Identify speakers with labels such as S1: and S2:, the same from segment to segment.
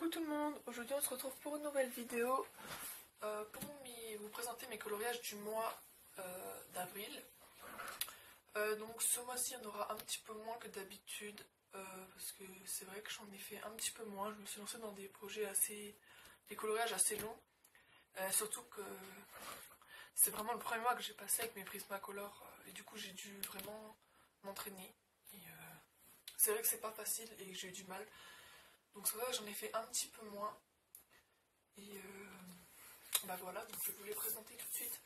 S1: tout le monde, aujourd'hui on se retrouve pour une nouvelle vidéo pour vous présenter mes coloriages du mois d'avril. Donc ce mois-ci on aura un petit peu moins que d'habitude parce que c'est vrai que j'en ai fait un petit peu moins. Je me suis lancée dans des projets des coloriages assez longs, surtout que c'est vraiment le premier mois que j'ai passé avec mes Prismacolor et du coup j'ai dû vraiment m'entraîner. C'est vrai que c'est pas facile et que j'ai eu du mal. Donc c'est vrai que j'en ai fait un petit peu moins. Et bah voilà, donc je vais vous les présenter tout de suite.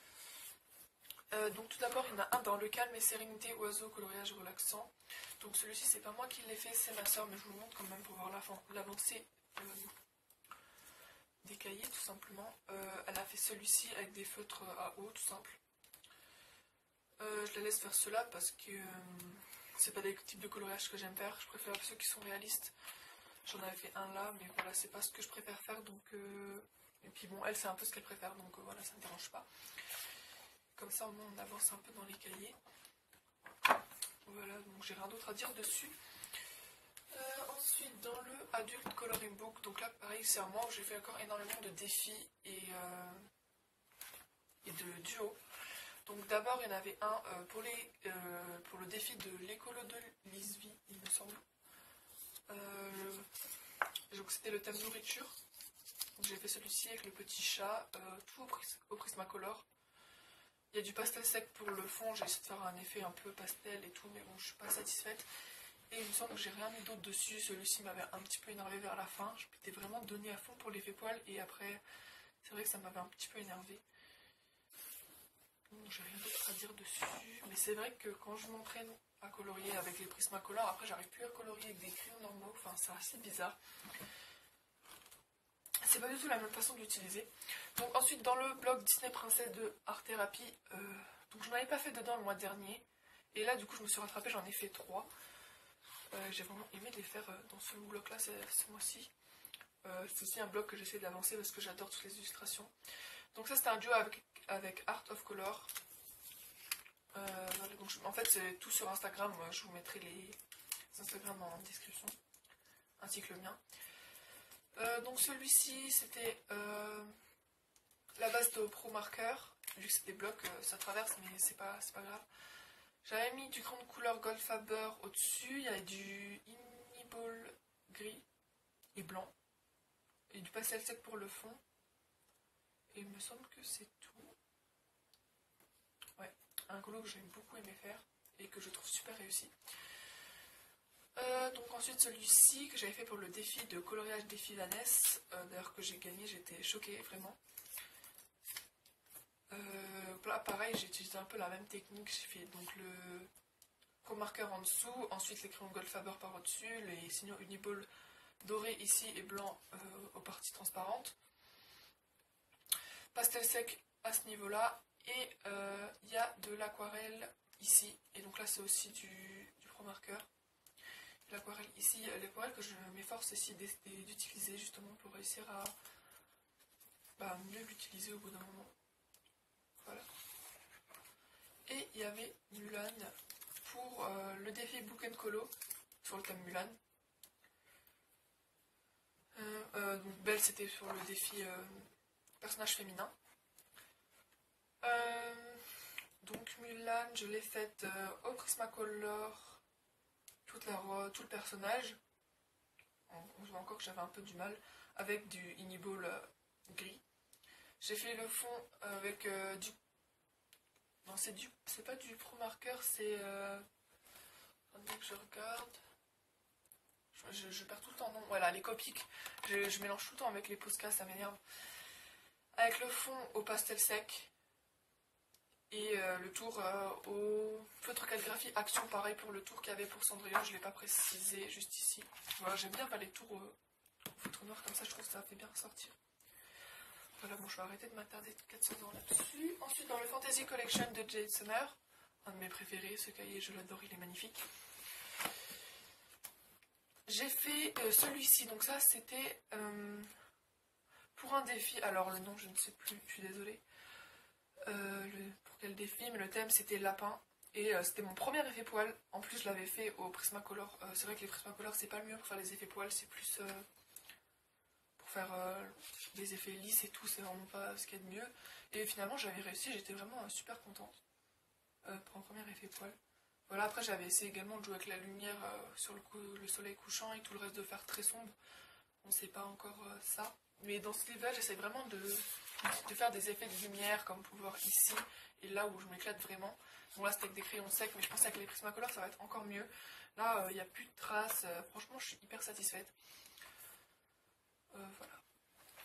S1: Donc tout d'abord, il y en a un dans le calme et sérénité, oiseau, coloriage relaxant. Donc celui-ci, c'est pas moi qui l'ai fait, c'est ma soeur, mais je vous le montre quand même pour voir l'avancée des cahiers, tout simplement. Elle a fait celui-ci avec des feutres à eau, tout simple. Je la laisse faire cela parce que c'est pas des types de coloriage que j'aime faire. Je préfère ceux qui sont réalistes. J'en avais fait un là, mais voilà, c'est pas ce que je préfère faire, donc... Et puis bon, elle, c'est un peu ce qu'elle préfère, donc voilà, ça ne me dérange pas. Comme ça, au moins, on avance un peu dans les cahiers. Voilà, donc j'ai rien d'autre à dire dessus. Ensuite, dans le Adult Coloring Book, donc là, pareil, c'est un mois où j'ai fait encore énormément de défis et de duos. Donc d'abord, il y en avait un pour le défi de l'écolo de Lisvie, il me semble. Donc c'était le thème nourriture. J'ai fait celui-ci avec le petit chat, tout au Prismacolor. Il y a du pastel sec pour le fond, j'ai essayé de faire un effet un peu pastel et tout, mais bon, je suis pas satisfaite. Et il me semble que j'ai rien mis d'autre dessus, celui-ci m'avait un petit peu énervé vers la fin. Je m'étais vraiment donné à fond pour l'effet poil et après, c'est vrai que ça m'avait un petit peu énervé. Donc j'ai rien d'autre à dire dessus, mais c'est vrai que quand je m'entraîne à colorier avec les Prismacolor, après j'arrive plus à colorier avec des crayons normaux, enfin c'est assez bizarre. C'est pas du tout la même façon d'utiliser. Donc ensuite dans le blog Disney Princesse de Art Therapy, donc je n'en avais pas fait dedans le mois dernier. Et là du coup je me suis rattrapée, j'en ai fait 3. J'ai vraiment aimé les faire dans ce blog là ce mois-ci. C'est aussi un blog que j'essaie d'avancer parce que j'adore toutes les illustrations. Donc ça c'était un duo avec Art of Color. Voilà, donc en fait c'est tout sur Instagram, je vous mettrai les Instagram en description, ainsi que le mien. Donc celui-ci c'était la base de Pro Marker, vu que c'est des blocs, ça traverse mais c'est pas grave. J'avais mis du crayon de couleur Goldfaber au-dessus, il y avait du Iniball gris et blanc, et du pastel sec pour le fond, et il me semble que c'est tout. Ouais, un colo que j'ai beaucoup aimé faire, et que je trouve super réussi. Donc ensuite celui-ci que j'avais fait pour le défi de coloriage défi Vanessa, d'ailleurs que j'ai gagné, j'étais choquée vraiment. Là pareil j'ai utilisé un peu la même technique, j'ai fait donc le Pro Marker en dessous, ensuite les crayons Goldfaber par au-dessus, les signaux Uniball dorés ici et blanc aux parties transparentes. Pastel sec à ce niveau là, et il y a de l'aquarelle ici, et donc là c'est aussi du Pro Marker. L'aquarelle ici, l'aquarelle que je m'efforce ici d'utiliser justement pour réussir à mieux l'utiliser au bout d'un moment. Voilà. Et il y avait Mulan pour le défi Book and Colo sur le thème Mulan. Donc Belle c'était sur le défi personnage féminin. Donc Mulan je l'ai faite au Prismacolor. Tout le personnage, on voit encore que j'avais un peu du mal, avec du Iniball gris. J'ai fait le fond avec du... Non, c'est pas du Pro Marker, c'est... Attendez que je regarde... Je perds tout le temps, non. Voilà, les Copics. Je mélange tout le temps avec les Posca, ça m'énerve. Avec le fond au pastel sec. Et le tour au feutre calligraphie action, pareil pour le tour qu'il y avait pour Cendrillon, je ne l'ai pas précisé juste ici. Voilà, j'aime bien les tours au feutre noir comme ça, je trouve que ça fait bien ressortir. Voilà, bon, je vais arrêter de m'attarder 4 secondes là-dessus. Ensuite, dans le Fantasy Collection de Jade Summer, un de mes préférés, ce cahier, je l'adore, il est magnifique. J'ai fait celui-ci, donc ça c'était pour un défi, alors le nom je ne sais plus, je suis désolée. Pour quel défi, mais le thème c'était lapin. Et c'était mon premier effet poil. En plus je l'avais fait au Prismacolor. C'est vrai que les Prismacolor c'est pas le mieux pour faire les effets poils, c'est plus pour faire des effets lisses et tout, c'est vraiment pas ce qu'il y a de mieux. Et finalement j'avais réussi, j'étais vraiment super contente pour un premier effet poil. Voilà, après j'avais essayé également de jouer avec la lumière sur le soleil couchant et tout le reste de faire très sombre. On sait pas encore ça. Mais dans ce level, j'essaie vraiment de faire des effets de lumière, comme vous pouvez voir ici, et là où je m'éclate vraiment. Bon là c'était avec des crayons secs, mais je pense qu'avec les Prismacolor ça va être encore mieux. Là, il n'y a plus de traces, franchement je suis hyper satisfaite. Voilà.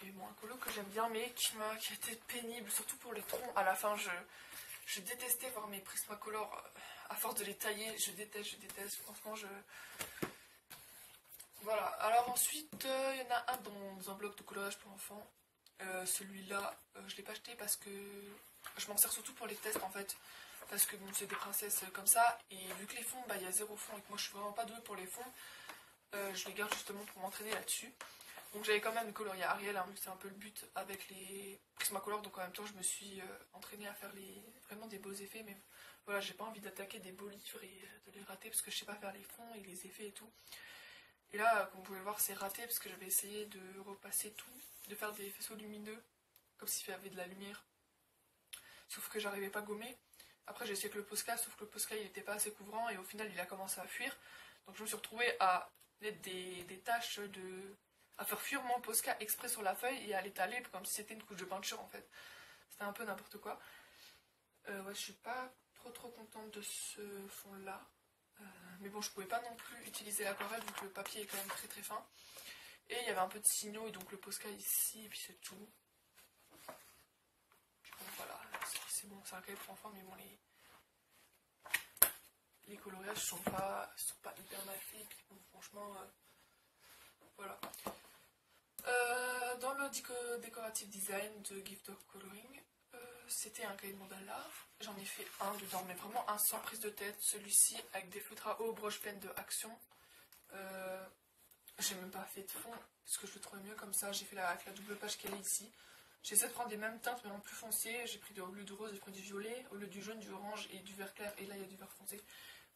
S1: Et bon, un colo que j'aime bien, mais qui a été pénible, surtout pour les troncs. À la fin, je détestais voir mes Prismacolor, à force de les tailler, je déteste, franchement Voilà, alors ensuite, il y en a un dans un bloc de coloriage pour enfants. Celui-là, je ne l'ai pas acheté parce que je m'en sers surtout pour les tests en fait. Parce que bon, c'est des princesses comme ça, et vu que les fonds, il y a 0 fond et que moi je suis vraiment pas douée pour les fonds, je les garde justement pour m'entraîner là-dessus. Donc j'avais quand même colorié Ariel, hein, c'est un peu le but avec les Prismacolor, donc en même temps je me suis entraînée à faire vraiment des beaux effets, mais voilà, j'ai pas envie d'attaquer des beaux livres et de les rater parce que je sais pas faire les fonds et les effets et tout. Et là, comme vous pouvez le voir, c'est raté parce que j'avais essayé de repasser tout, de faire des faisceaux lumineux, comme s'il y avait de la lumière. Sauf que j'arrivais pas à gommer. Après, j'ai essayé avec le Posca, sauf que le Posca il n'était pas assez couvrant et au final il a commencé à fuir. Donc je me suis retrouvée à mettre des taches à faire fuir mon Posca exprès sur la feuille et à l'étaler comme si c'était une couche de peinture en fait. C'était un peu n'importe quoi. Ouais, je suis pas trop contente de ce fond là. Mais bon, je pouvais pas non plus utiliser l'aquarelle vu que le papier est quand même très fin. Et il y avait un peu de signaux et donc le Posca ici et puis c'est tout. Donc voilà, c'est bon, c'est un cahier pour enfants mais bon les coloriages sont pas hyper mal faits et puis bon, franchement voilà. Dans le décorative design de Gift of Coloring, c'était un cahier de mandala. J'en ai fait un dedans, mais vraiment un sans prise de tête. Celui-ci avec des feutres à eau, broche pleine de Action. J'ai même pas fait de fond parce que je le trouvais mieux comme ça. J'ai fait avec la double page qu'elle est ici. J'essaie de prendre les mêmes teintes mais en plus foncé. J'ai pris au lieu du rose, j'ai pris du violet, au lieu du jaune, du orange et du vert clair. Et là il y a du vert foncé.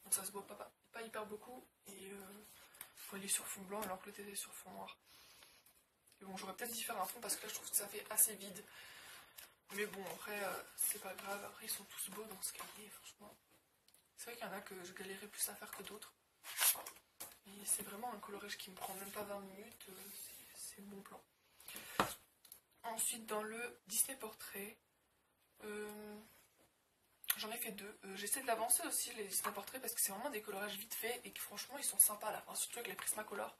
S1: Donc ça se voit pas hyper beaucoup. Et il est sur fond blanc alors que l'autre était sur fond noir. Et bon, j'aurais peut-être dû faire un fond parce que là je trouve que ça fait assez vide. Mais bon, après, c'est pas grave. Après, ils sont tous beaux dans ce cahier, franchement. C'est vrai qu'il y en a que je galérais plus à faire que d'autres. Mais c'est vraiment un coloriage qui me prend même pas 20 minutes. C'est bon plan. Ensuite, dans le Disney Portrait, j'en ai fait deux. J'essaie de l'avancer aussi, les Disney Portraits, parce que c'est vraiment des coloriages vite faits et que franchement, ils sont sympas à la fin, surtout avec les Prismacolor.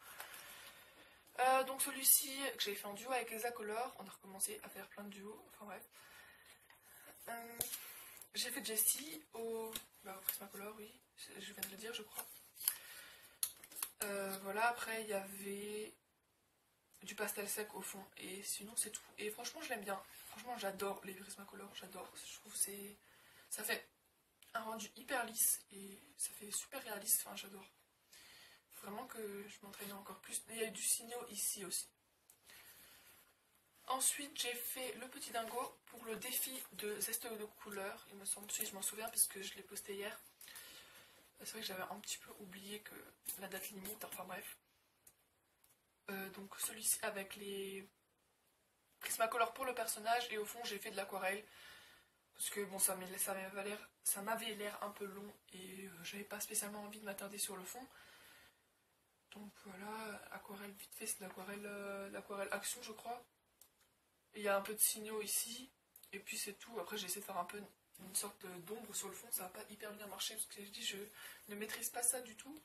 S1: Donc celui-ci que j'avais fait en duo avec Elsa Color, on a recommencé à faire plein de duos, enfin bref. J'ai fait Jessie au Prismacolor, oui, je viens de le dire je crois. Voilà, après il y avait du pastel sec au fond et sinon c'est tout. Et franchement je l'aime bien, franchement j'adore les Prismacolor, j'adore, je trouve que ça fait un rendu hyper lisse et ça fait super réaliste, enfin j'adore. Vraiment que je m'entraînais encore plus. Il y a eu du signaux ici aussi. Ensuite, j'ai fait le petit dingo pour le défi de zeste de couleur. Il me semble, si je m'en souviens, puisque je l'ai posté hier. C'est vrai que j'avais un petit peu oublié que la date limite, enfin bref. Donc celui-ci avec les Prismacolor pour le personnage. Et au fond, j'ai fait de l'aquarelle. Parce que bon, ça m'avait l'air un peu long et j'avais pas spécialement envie de m'attarder sur le fond. Donc voilà, aquarelle vite fait, c'est l'aquarelle Action je crois. Et il y a un peu de signaux ici, et puis c'est tout. Après j'ai essayé de faire un peu une sorte d'ombre sur le fond, ça va pas hyper bien marcher parce que je ne maîtrise pas ça du tout.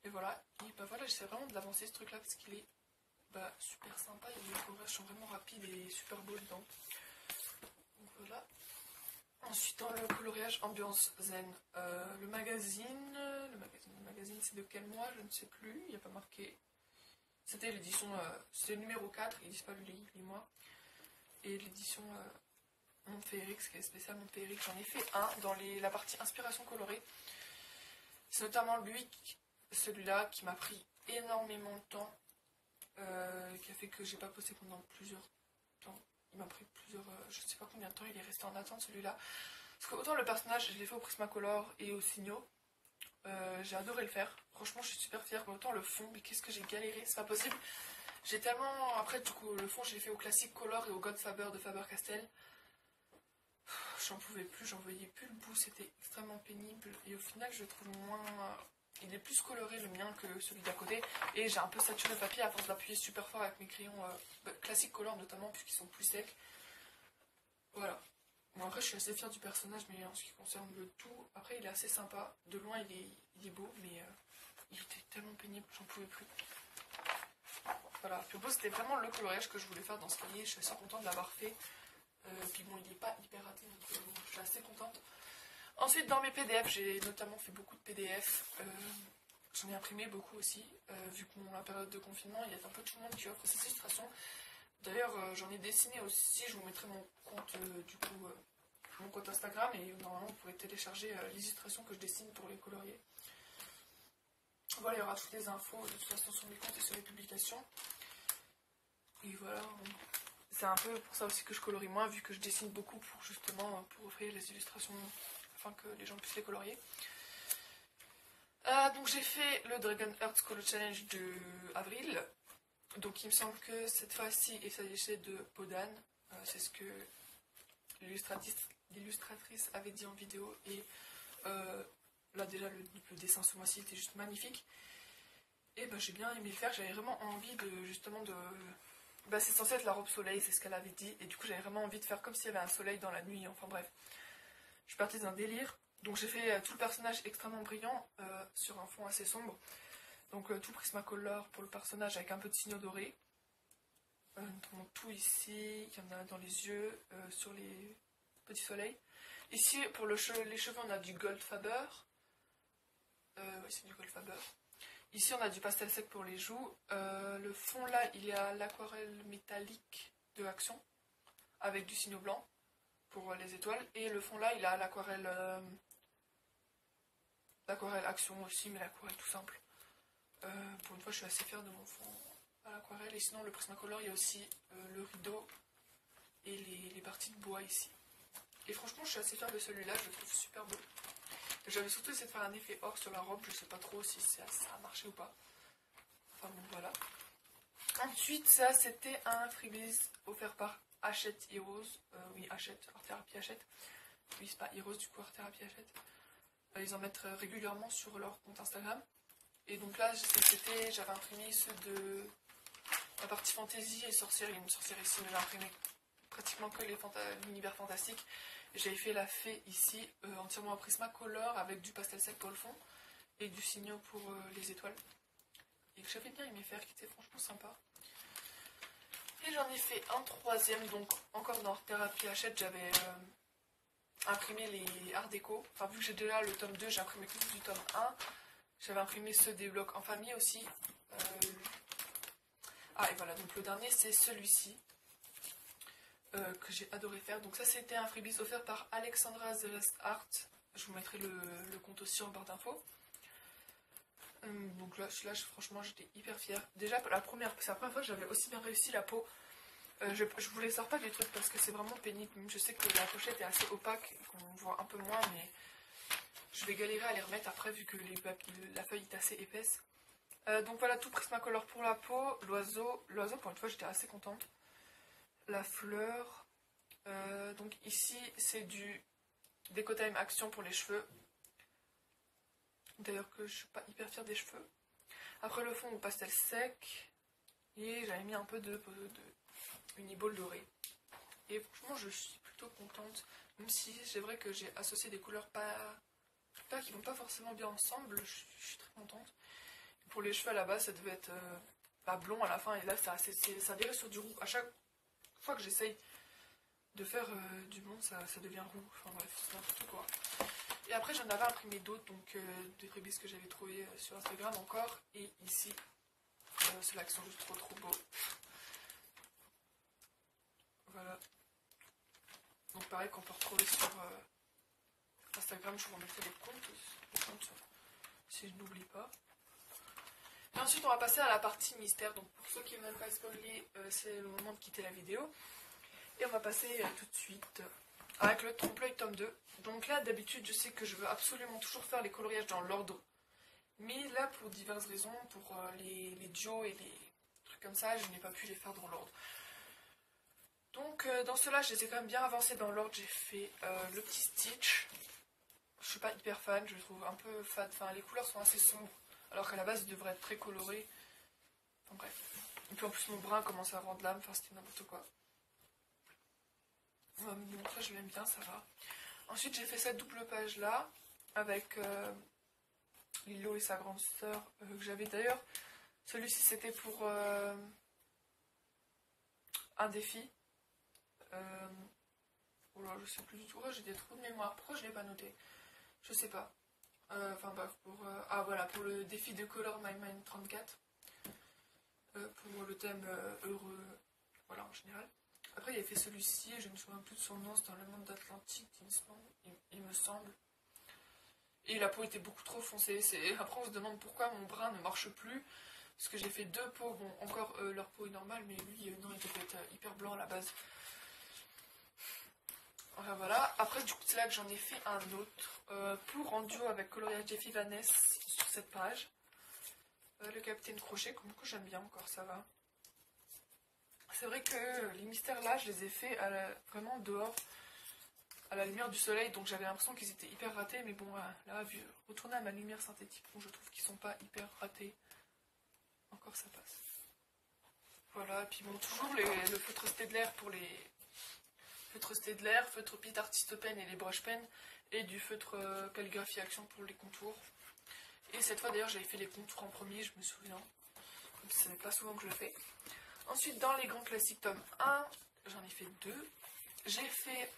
S1: Et voilà, voilà, j'essaie vraiment de l'avancer ce truc là parce qu'il est super sympa, les coloriages sont vraiment rapides et super beaux dedans. Donc voilà. Ensuite dans le coloriage ambiance zen, le magazine c'est de quel mois, je ne sais plus, il n'y a pas marqué. C'était l'édition, c'était le numéro 4, ils disent pas les mois. Et l'édition Montféeric, ce qui est spécial Montféeric, j'en ai fait un dans la partie inspiration colorée. C'est notamment celui-là qui m'a pris énormément de temps. qui a fait que j'ai pas posté pendant plusieurs temps. Il m'a pris plusieurs... je sais pas combien de temps il est resté en attente celui-là. Parce que autant le personnage, je l'ai fait au Prismacolor et au Signo. J'ai adoré le faire. Franchement, je suis super fière. Mais autant le fond, mais qu'est-ce que j'ai galéré, c'est pas possible. J'ai tellement... Après, du coup, le fond, je l'ai fait au Classic Color et au Godfather de Faber-Castell. J'en pouvais plus, j'en voyais plus le bout. C'était extrêmement pénible. Et au final, je le trouve moins... Il est plus coloré le mien que celui d'à côté. Et j'ai un peu saturé le papier à force d'appuyer super fort avec mes crayons Classic Color notamment, puisqu'ils sont plus secs. Voilà. Bon, après, je suis assez fière du personnage, mais en ce qui concerne le tout, après, il est assez sympa. De loin, il est beau, mais il était tellement pénible, j'en pouvais plus. Voilà. Puis en plus, c'était vraiment le coloriage que je voulais faire dans ce cahier. Je suis assez contente de l'avoir fait. Puis bon, il n'est pas hyper raté, donc bon, je suis assez contente. Ensuite, dans mes PDF, j'ai notamment fait beaucoup de PDF. J'en ai imprimé beaucoup aussi. Vu que la période de confinement, il y a un peu tout le monde qui offre ces illustrations. D'ailleurs, j'en ai dessiné aussi. Je vous mettrai mon compte, mon compte Instagram. Et normalement, vous pourrez télécharger les illustrations que je dessine pour les colorier. Voilà, il y aura toutes les infos de toute façon sur mes comptes et sur les publications. Et voilà. C'est un peu pour ça aussi que je colorie moins, vu que je dessine beaucoup pour justement pour offrir les illustrations afin que les gens puissent les colorier. Donc j'ai fait le Dragon Heart Color Challenge de avril. Donc il me semble que cette fois-ci il s'agissait de Podan. C'est ce que l'illustratrice avait dit en vidéo. Et là déjà le dessin ce mois-ci était juste magnifique. Et j'ai bien aimé le faire. J'avais vraiment envie de justement de... c'est censé être la robe soleil, c'est ce qu'elle avait dit. Et du coup j'avais vraiment envie de faire comme s'il y avait un soleil dans la nuit. Enfin bref. Je suis partie d'un délire. Donc j'ai fait tout le personnage extrêmement brillant sur un fond assez sombre. Donc tout Prismacolor pour le personnage avec un peu de signaux dorés. Notamment tout ici, il y en a dans les yeux, sur les petits soleils. Ici pour les cheveux on a du Gold Faber. Oui c'est du Gold Faber. Ici on a du pastel sec pour les joues. Le fond là il y a l'aquarelle métallique de Action avec du signaux blanc pour les étoiles. Et le fond là il a l'aquarelle Action aussi, mais l'aquarelle tout simple. Pour une fois je suis assez fière de mon fond à l'aquarelle. Et sinon le Prismacolor il y a aussi le rideau et les parties de bois ici. Et franchement je suis assez fière de celui-là, je le trouve super beau. J'avais surtout essayé de faire un effet or sur la robe, je sais pas trop si ça a marché ou pas. Enfin bon voilà. Ensuite ça c'était un freebies offert par Hachette Heroes. Oui Hachette, Art Therapy Hachette. Oui c'est pas Heroes du coup, Art Therapy Hachette. Ils en mettent régulièrement sur leur compte Instagram. Et donc là j'avais imprimé ceux de la partie fantasy et sorcière. Il y a une sorcière ici, mais j'ai imprimé pratiquement que l'univers fantastique. J'avais fait la fée ici, entièrement en Prismacolor avec du pastel sec pour le fond et du signaux pour les étoiles. Et que j'avais bien aimé faire, qui était franchement sympa. Et j'en ai fait un troisième, donc encore dans Art Therapy Hachette, j'avais imprimé les Art Déco. Enfin, vu que j'ai déjà le tome 2, j'ai imprimé que du tome 1. J'avais imprimé ceux des blocs en famille aussi. Et voilà, donc le dernier c'est celui-ci. Que j'ai adoré faire. Donc ça c'était un freebies offert par Alexandra Zelest Art. Je vous mettrai le compte aussi en barre d'infos. Donc là franchement j'étais hyper fière. Déjà c'est la première fois que j'avais aussi bien réussi la peau. Je vous les sors pas du truc parce que c'est vraiment pénible. Je sais que la pochette est assez opaque et qu'on voit un peu moins, mais je vais galérer à les remettre après vu que la feuille est assez épaisse. Donc voilà tout Prismacolor pour la peau. L'oiseau pour une fois j'étais assez contente. La fleur, donc ici c'est du Decotime Action pour les cheveux. D'ailleurs que je suis pas hyper fière des cheveux. Après le fond au pastel sec. Et j'avais mis un peu de uniball doré. Et franchement je suis plutôt contente. Même si c'est vrai que j'ai associé des couleurs qui vont pas forcément bien ensemble. Je suis très contente. Et pour les cheveux à la base ça devait être blond à la fin. Et là ça virait sur du roux. À chaque fois que j'essaye de faire du blond, ça devient roux. Enfin bref, c'est n'importe quoi. Et après j'en avais imprimé d'autres, donc des freebies que j'avais trouvé sur Instagram encore. Et ici, ceux-là qui sont juste trop beaux. Voilà. Donc pareil qu'on peut retrouver sur Instagram, je vous remettrai les comptes si je n'oublie pas. Et ensuite on va passer à la partie mystère. Donc pour ceux qui ne veulent pas spoiler, c'est le moment de quitter la vidéo. Et on va passer tout de suite avec le trompe-l'œil tome 2. Donc là d'habitude je sais que je veux absolument toujours faire les coloriages dans l'ordre. Mais là pour diverses raisons, pour les duos et les trucs comme ça, je n'ai pas pu les faire dans l'ordre. Donc dans ceux-là je les ai quand même bien avancés dans l'ordre. J'ai fait le petit Stitch. Je suis pas hyper fan, je le trouve un peu fade. Enfin les couleurs sont assez sombres. Alors qu'à la base il devrait être très coloré. Enfin bref. Et puis en plus mon brun commence à rendre l'âme, enfin c'était n'importe quoi. Bon, ça je l'aime bien, ça va. Ensuite j'ai fait cette double page là avec Lilo et sa grande sœur que j'avais d'ailleurs. Celui-ci c'était pour un défi. Oh là, je sais plus du tout, j'ai des trous de mémoire. Pourquoi je l'ai pas noté? Je sais pas. Enfin bref, ah voilà, pour le défi de Color My Mind 34. Pour le thème heureux, voilà en général. Après il a fait celui-ci, je ne me souviens plus de son nom, c'est dans le monde d'Atlantique, il me semble. Et la peau était beaucoup trop foncée. Après on se demande pourquoi mon brun ne marche plus. Parce que j'ai fait deux peaux, bon encore leur peau est normale, mais lui non, il devait être hyper blanc à la base. Enfin voilà, après du coup c'est là que j'en ai fait un autre, pour en duo avec Coloriage Jeffy Vanessa sur cette page. Le Capitaine Crochet, comme que j'aime bien encore, ça va. C'est vrai que les mystères là, je les ai fait vraiment dehors, à la lumière du soleil, donc j'avais l'impression qu'ils étaient hyper ratés, mais bon, là, vu retourner à ma lumière synthétique, bon, je trouve qu'ils sont pas hyper ratés. Encore ça passe. Voilà, et puis bon, toujours le feutre Staedtler pour les feutres Staedtler, feutre Pitt Artist Pen et les brush pen, et du feutre Calligraphie Action pour les contours. Et cette fois d'ailleurs j'avais fait les contours en premier, je me souviens. Ce n'est pas souvent que je le fais. Ensuite dans les grands classiques tome 1, j'en ai fait 2. J'ai fait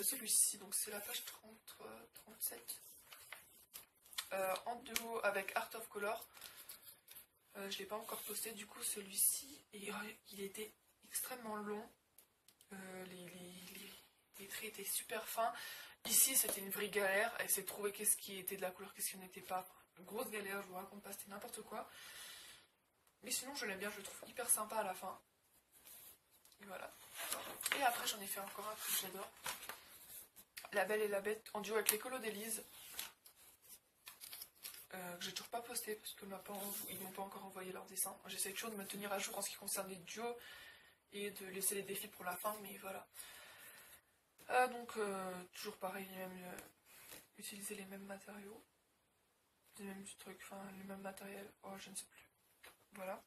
S1: celui-ci, donc c'est la page 37. En duo avec Art of Color. Je ne l'ai pas encore posté, du coup celui-ci, il était extrêmement long. Les traits étaient super fins. Ici c'était une vraie galère, elle s'est trouvé qu'est-ce qui était de la couleur, qu'est-ce qui n'était pas. Grosse galère, je vous raconte pas, c'était n'importe quoi. Mais sinon je l'aime bien, je le trouve hyper sympa à la fin. Et voilà. Et après j'en ai fait encore un que j'adore. La Belle et la Bête en duo avec les colos d'Élise. Que j'ai toujours pas posté parce qu'ils m'ont pas encore envoyé leur dessin. J'essaie toujours de me tenir à jour en ce qui concerne les duos et de laisser les défis pour la fin, mais voilà. Donc toujours pareil, utiliser les mêmes matériaux, les mêmes trucs, enfin les mêmes matériels, oh je ne sais plus. Voilà.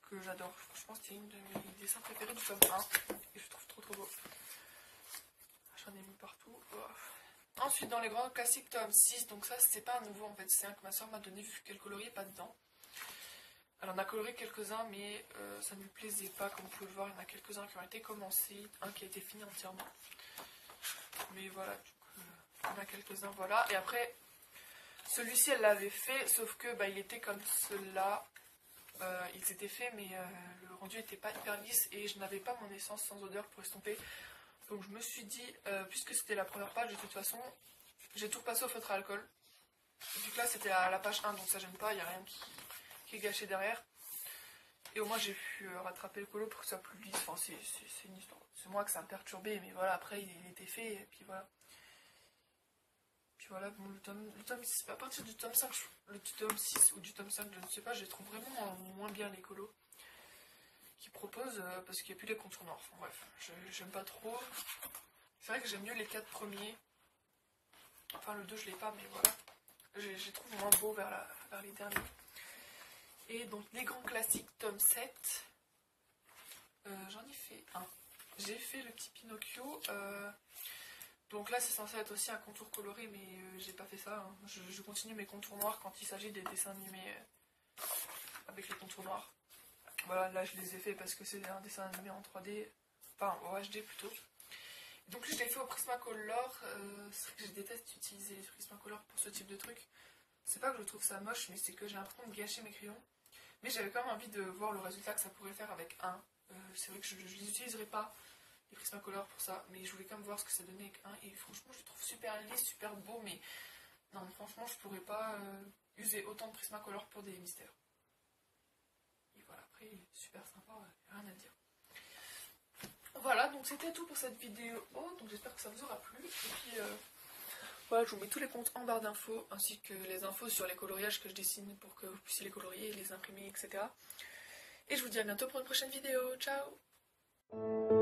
S1: Que j'adore, franchement c'est une de mes dessins préférés du tome 1 et je trouve trop beau. J'en ai mis partout. Oh. Ensuite dans les grands classiques tome 6, donc ça c'est pas un nouveau en fait, c'est un que ma soeur m'a donné vu qu'elle coloriait pas dedans. Elle en a coloré quelques-uns mais ça ne lui plaisait pas, comme vous pouvez le voir, il y en a quelques-uns qui ont été commencés, un qui a été fini entièrement. Mais voilà, du coup, il y en a quelques-uns, voilà. Et après, celui-ci elle l'avait fait, sauf que il était comme cela. Il s'était fait mais le rendu était pas hyper lisse et je n'avais pas mon essence sans odeur pour estomper. Donc je me suis dit, puisque c'était la première page de toute façon, j'ai tout repassé au feutre à alcool. Vu que là c'était la page 1, donc ça gêne pas, il n'y a rien qui est gâché derrière. Et au moins j'ai pu rattraper le colo pour que ça soit plus lisse. Enfin c'est une histoire. C'est moi que ça me perturbait, mais voilà, après il était fait, et puis voilà. Puis voilà, bon, le tome 6, à partir du tome 5, le tome 6 ou du tome 5, je ne sais pas, je les trouve vraiment moins bien les colos qui proposent, parce qu'il n'y a plus les contours noirs. Enfin bref, j'aime pas trop. C'est vrai que j'aime mieux les 4 premiers. Enfin le 2 je l'ai pas, mais voilà. Je les trouve moins beaux vers les derniers. Et donc les grands classiques tome 7, j'en ai fait un. J'ai fait le petit Pinocchio. Donc là c'est censé être aussi un contour coloré, mais j'ai pas fait ça. Hein. Je continue mes contours noirs quand il s'agit des dessins animés avec les contours noirs. Voilà, là je les ai fait parce que c'est un dessin animé en 3D, enfin en HD plutôt. Donc je l'ai fait au Prismacolor. C'est vrai que je déteste utiliser les Prismacolor pour ce type de truc. C'est pas que je trouve ça moche, mais c'est que j'ai l'impression de gâcher mes crayons. Mais j'avais quand même envie de voir le résultat que ça pourrait faire avec un. C'est vrai que je ne les utiliserai pas, les Prismacolor pour ça, mais je voulais quand même voir ce que ça donnait avec un. Et franchement je le trouve super lisse, super beau, mais non franchement je pourrais pas user autant de Prismacolor pour des mystères. Et voilà, après il est super sympa, rien à dire. Voilà, donc c'était tout pour cette vidéo, donc j'espère que ça vous aura plu. Et puis voilà, je vous mets tous les comptes en barre d'infos, ainsi que les infos sur les coloriages que je dessine pour que vous puissiez les colorier, les imprimer, etc. Et je vous dis à bientôt pour une prochaine vidéo, ciao!